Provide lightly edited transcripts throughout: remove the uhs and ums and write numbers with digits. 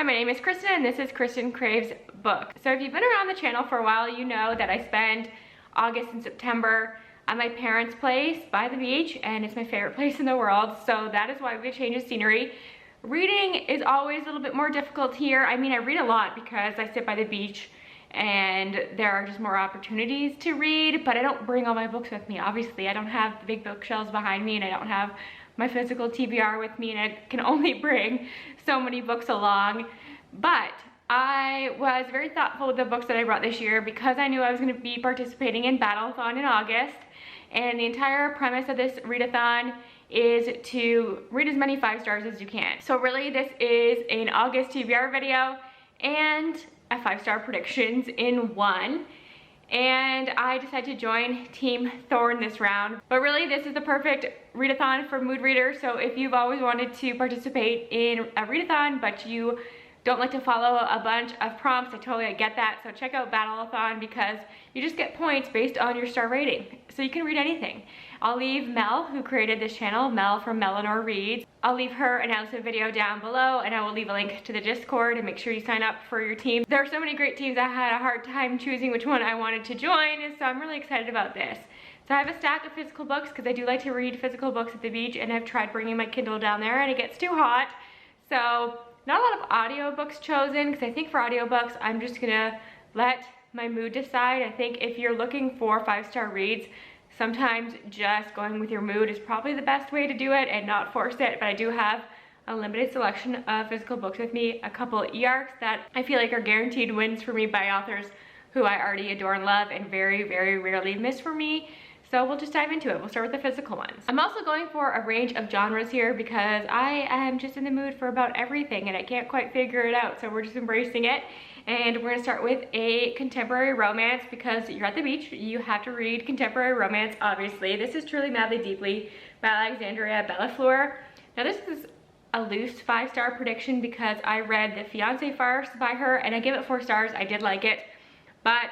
Hi, my name is Kristen and this is Kristen Craves Book. So if you've been around the channel for a while, you know that I spend August and September at my parents' place by the beach, and it's my favorite place in the world. So that is why we change of scenery. Reading is always a little bit more difficult here. I mean, I read a lot because I sit by the beach and there are just more opportunities to read, but I don't bring all my books with me. Obviously, I don't have the big bookshelves behind me and I don't have my physical TBR with me, and I can only bring so many books along. But I was very thoughtful with the books that I brought this year because I knew I was going to be participating in Battleathon in August, and the entire premise of this readathon is to read as many 5 stars as you can. So really this is an August TBR video and a 5-star predictions in one. And I decided to join Team Thorn this round. But really this is the perfect readathon for mood readers. So if you've always wanted to participate in a readathon but you don't like to follow a bunch of prompts, I totally get that. So check out Battleathon because you just get points based on your star rating. So you can read anything. I'll leave Mel, who created this channel, Mel from Melanor Reads. I'll leave her announcement video down below, and I will leave a link to the Discord, and make sure you sign up for your team. There are so many great teams. I had a hard time choosing which one I wanted to join, so I'm really excited about this. So I have a stack of physical books because I do like to read physical books at the beach, and I've tried bringing my Kindle down there and it gets too hot. So not a lot of audiobooks chosen because I think for audiobooks I'm just gonna let my mood decide. I think if you're looking for 5-star reads, sometimes just going with your mood is probably the best way to do it and not force it. But I do have a limited selection of physical books with me, a couple e-arcs that I feel like are guaranteed wins for me by authors who I already adore and love and very, very rarely miss for me. So we'll just dive into it. We'll start with the physical ones. I'm also going for a range of genres here because I am just in the mood for about everything and I can't quite figure it out. So we're just embracing it. And we're gonna start with a contemporary romance because you're at the beach. You have to read contemporary romance, obviously. This is Truly Madly Deeply by Alexandria Bellafleur. Now this is a loose 5-star prediction because I read The Fiancé Farce by her and I give it 4 stars. I did like it, but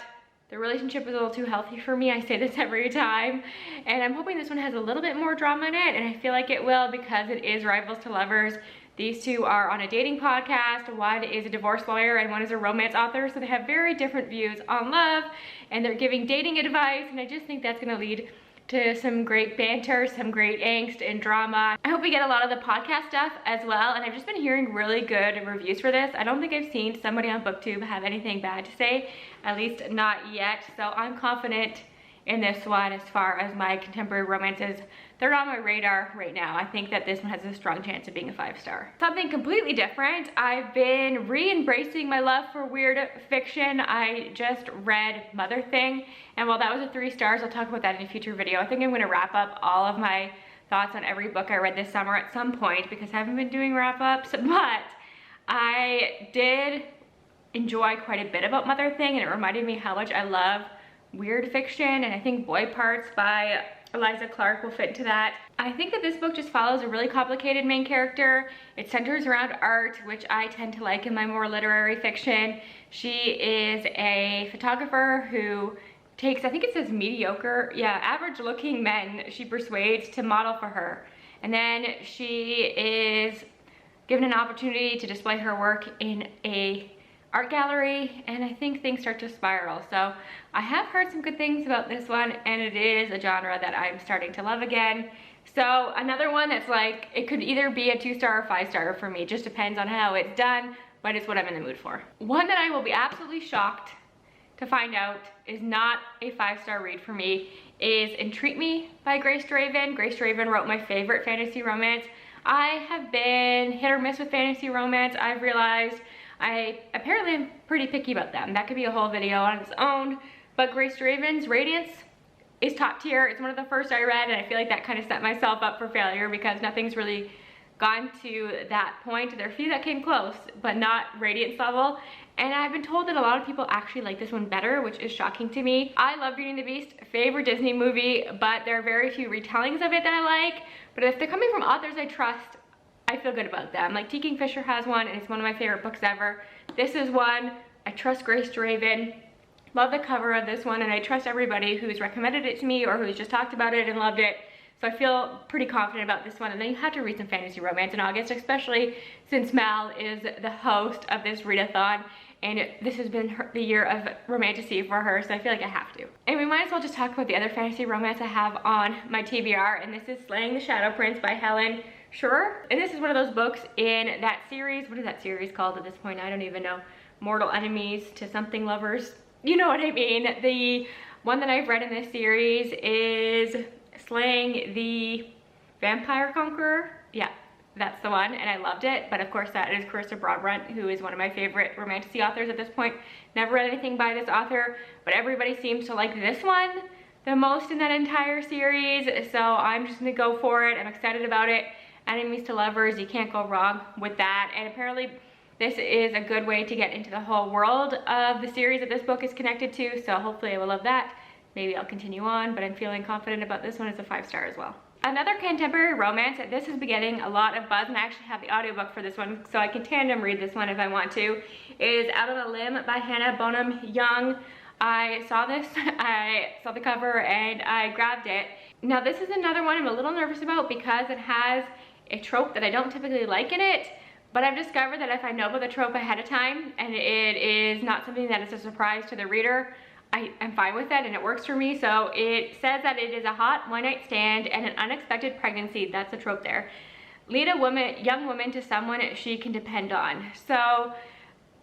the relationship was a little too healthy for me. I say this every time. And I'm hoping this one has a little bit more drama in it, and I feel like it will because it is rivals to lovers. These two are on a dating podcast. One is a divorce lawyer and one is a romance author. So they have very different views on love and they're giving dating advice. And I just think that's gonna lead to some great banter, some great angst and drama. I hope we get a lot of the podcast stuff as well. And I've just been hearing really good reviews for this. I don't think I've seen somebody on Booktube have anything bad to say, at least not yet. So I'm confident in this one as far as my contemporary romances. They're on my radar right now. I think that this one has a strong chance of being a 5-star. Something completely different. I've been re-embracing my love for weird fiction. I just read Mother Thing, and while that was a 3 stars, I'll talk about that in a future video. I think I'm gonna wrap up all of my thoughts on every book I read this summer at some point because I haven't been doing wrap-ups, but I did enjoy quite a bit about Mother Thing, and it reminded me how much I love weird fiction, and I think Boy Parts by Eliza Clark will fit into that. I think that this book just follows a really complicated main character. It centers around art, which I tend to like in my more literary fiction. She is a photographer who takes, I think it says mediocre, yeah, average looking men she persuades to model for her. And then she is given an opportunity to display her work in a art gallery, and I think things start to spiral. So I have heard some good things about this one, and it is a genre that I'm starting to love again. So another one that's like, it could either be a 2-star or 5-star for me. It just depends on how it's done, but it's what I'm in the mood for. One that I will be absolutely shocked to find out is not a 5-star read for me is Entreat Me by Grace Draven. Grace Draven wrote my favorite fantasy romance. I have been hit or miss with fantasy romance. I've realized I apparently am pretty picky about them. That could be a whole video on its own, but Grace Draven's Radiance is top tier. It's one of the first I read, and I feel like that kind of set myself up for failure because nothing's really gone to that point. There are a few that came close, but not Radiance level. And I've been told that a lot of people actually like this one better, which is shocking to me. I love Beauty and the Beast, favorite Disney movie, but there are very few retellings of it that I like. But if they're coming from authors I trust, I feel good about them. Like Ting Fisher has one, and it's one of my favorite books ever. This is one. I trust Grace Draven. Love the cover of this one, and I trust everybody who's recommended it to me or who's just talked about it and loved it. So I feel pretty confident about this one. And then you have to read some fantasy romance in August, especially since Mel is the host of this readathon. And this has been the year of romantasy for her, so I feel like I have to. And we might as well just talk about the other fantasy romance I have on my TBR, and this is Slaying the Shadow Prince by Helen Schurer. And this is one of those books in that series. What is that series called at this point? I don't even know. Mortal Enemies to Something Lovers. You know what I mean. The one that I've read in this series is Slaying the Vampire Conqueror. Yeah, that's the one, and I loved it. But of course that is Carissa Broadbent, who is one of my favorite romantasy authors at this point. Never read anything by this author, but everybody seems to like this one the most in that entire series, so I'm just gonna go for it. I'm excited about it. Enemies to lovers, you can't go wrong with that. And apparently this is a good way to get into the whole world of the series that this book is connected to, so hopefully I will love that. Maybe I'll continue on, but I'm feeling confident about this one. It's a 5-star as well. Another contemporary romance, this has been getting a lot of buzz, and I actually have the audiobook for this one, so I can tandem read this one if I want to, is Out on a Limb by Hannah Bonham Young. I saw this, I saw the cover, and I grabbed it. Now this is another one I'm a little nervous about because it has a trope that I don't typically like in it, but I've discovered that if I know about the trope ahead of time and it is not something that is a surprise to the reader, I'm fine with it and it works for me. So it says that it is a hot one-night stand and an unexpected pregnancy. That's a trope there. Lead a young woman to someone she can depend on. So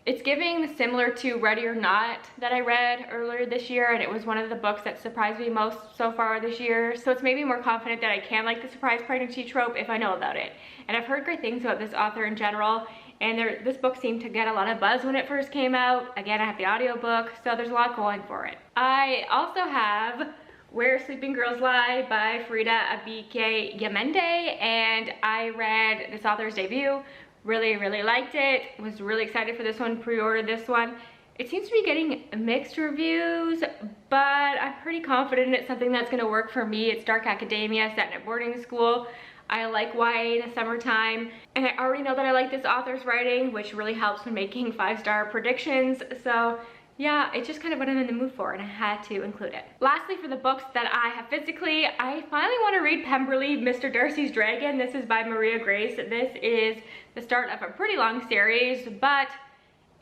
it's giving similar to Ready or Not that I read earlier this year, and it was one of the books that surprised me most so far this year. So it's made me more confident that I can like the surprise pregnancy trope if I know about it. And I've heard great things about this author in general, and this book seemed to get a lot of buzz when it first came out. Again, I have the audiobook, so there's a lot going for it. I also have Where Sleeping Girls Lie by Frida Abike Yamende, and I read this author's debut. Really liked it, was really excited for this one, pre-ordered this one. It seems to be getting mixed reviews, but I'm pretty confident it's something that's gonna work for me. It's dark academia set in a boarding school. I like YA in the summertime, and I already know that I like this author's writing, which really helps when making 5-star predictions. So yeah, it's just kind of what I'm in the mood for, and I had to include it. Lastly, for the books that I have physically, I finally want to read Pemberley, Mr. Darcy's Dragon. This is by Maria Grace. This is the start of a pretty long series, but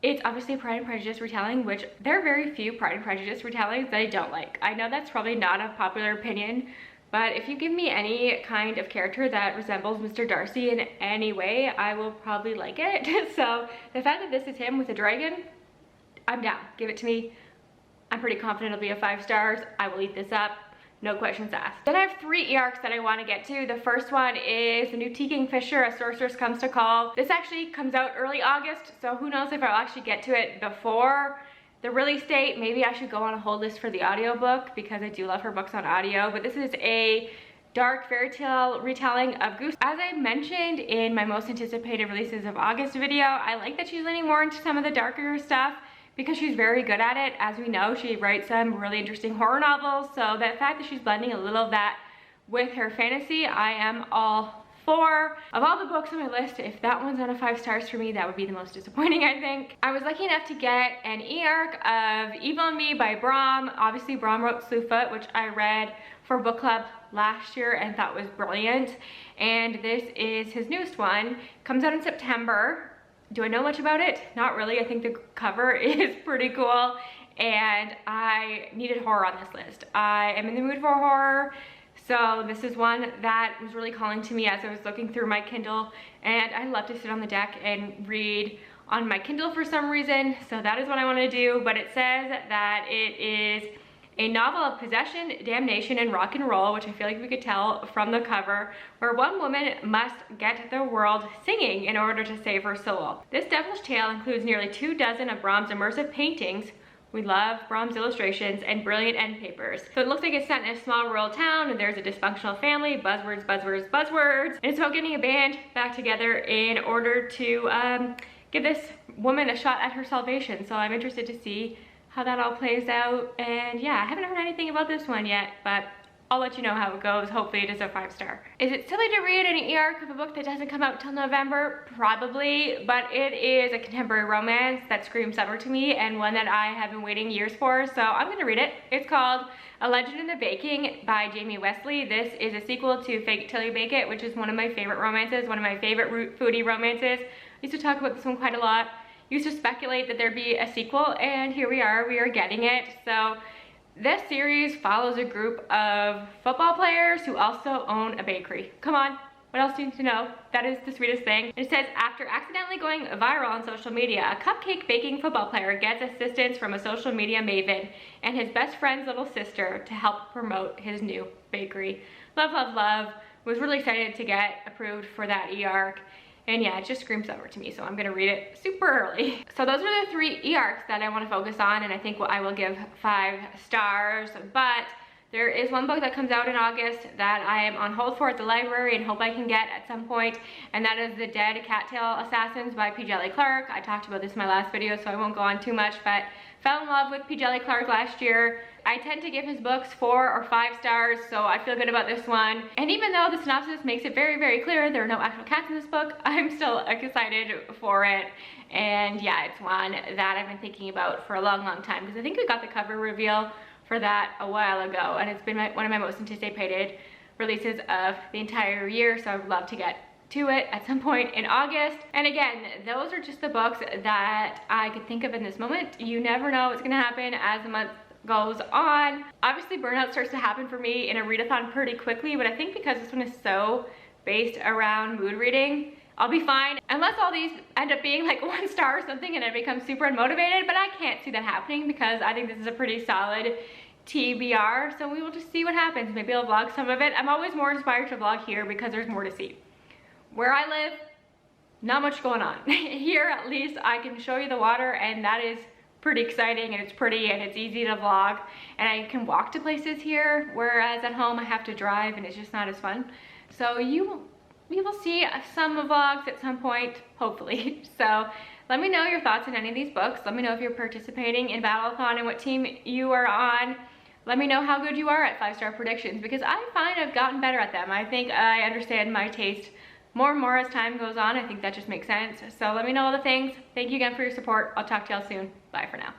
it's obviously Pride and Prejudice retelling, which there are very few Pride and Prejudice retellings that I don't like. I know that's probably not a popular opinion, but if you give me any kind of character that resembles Mr. Darcy in any way, I will probably like it. So the fact that this is him with a dragon, I'm down. Give it to me. I'm pretty confident it'll be a 5 stars. I will eat this up. No questions asked. Then I have 3 e-arcs that I want to get to. The first one is the new Ting Fisher, A Sorceress Comes to Call. This actually comes out early August, so who knows if I'll actually get to it before the release date. Maybe I should go on a hold list for the audiobook because I do love her books on audio. But this is a dark fairy tale retelling of Goose. As I mentioned in my most anticipated releases of August video, I like that she's leaning more into some of the darker stuff, because she's very good at it. As we know, she writes some really interesting horror novels, so the fact that she's blending a little of that with her fantasy, I am all for. Of all the books on my list, if that one's on a 5 stars for me, that would be the most disappointing, I think. I was lucky enough to get an e-arc of Evil and Me by Brom. Obviously, Brom wrote Slewfoot, which I read for book club last year and thought was brilliant. And this is his newest one. Comes out in September. Do I know much about it? Not really. I think the cover is pretty cool, and I needed horror on this list. I am in the mood for horror, so this is one that was really calling to me as I was looking through my Kindle, and I love to sit on the deck and read on my Kindle for some reason, so that is what I want to do. But it says that it is a novel of possession, damnation, and rock and roll, which I feel like we could tell from the cover, where one woman must get the world singing in order to save her soul. This devilish tale includes nearly 24 of Brahms' immersive paintings. We love Brahms illustrations and brilliant end papers. So it looks like it's set in a small rural town and there's a dysfunctional family, buzzwords, buzzwords, buzzwords. And it's about getting a band back together in order to give this woman a shot at her salvation. So I'm interested to see how that all plays out. And yeah, I haven't heard anything about this one yet, but I'll let you know how it goes. Hopefully it is a 5-star. Is it silly to read an e-arc of a book that doesn't come out till November? Probably, but it is a contemporary romance that screams summer to me and one that I have been waiting years for, so I'm gonna read it. It's called A Legend in the Baking by Jamie Wesley. This is a sequel to Fake It Till You Bake It, which is one of my favorite romances, one of my favorite foodie romances. I used to talk about this one quite a lot. Used to speculate that there'd be a sequel, and here we are getting it. So this series follows a group of football players who also own a bakery. Come on, what else do you need to know? That is the sweetest thing. It says, after accidentally going viral on social media, a cupcake baking football player gets assistance from a social media maven and his best friend's little sister to help promote his new bakery. Love, love, love. Was really excited to get approved for that e-arc. And yeah, it just screams over to me, so I'm gonna read it super early. So those are the 3 e-arcs that I wanna focus on, and I think I will give 5 stars, but there is one book that comes out in August that I am on hold for at the library and hope I can get at some point, and that is The Dead Cattail Assassins by P. Djeli Clark. I talked about this in my last video, so I won't go on too much, but fell in love with P. Djeli Clark last year. I tend to give his books 4 or 5 stars, so I feel good about this one. And even though the synopsis makes it very, very clear there are no actual cats in this book, I'm still excited for it. And yeah, it's one that I've been thinking about for a long, long time, because I think we got the cover reveal for that a while ago, and it's been one of my most anticipated releases of the entire year, so I would love to get to it at some point in August. And again, those are just the books that I could think of in this moment. You never know what's gonna happen as the month goes on. Obviously, burnout starts to happen for me in a readathon pretty quickly, but I think because this one is so based around mood reading, I'll be fine, unless all these end up being like 1 star or something and I become super unmotivated, but I can't see that happening because I think this is a pretty solid TBR, so we will just see what happens. Maybe I'll vlog some of it. I'm always more inspired to vlog here because there's more to see. Where I live, not much going on. Here, at least, I can show you the water, and that is pretty exciting, and it's pretty, and it's easy to vlog, and I can walk to places here, whereas at home I have to drive, and it's just not as fun. So you will see some vlogs at some point, hopefully. So let me know your thoughts on any of these books. Let me know if you're participating in Battleathon and what team you are on. Let me know how good you are at 5-star predictions, because I find I've gotten better at them. I think I understand my taste more and more as time goes on. I think that just makes sense. So let me know all the things. Thank you again for your support. I'll talk to y'all soon. Bye for now.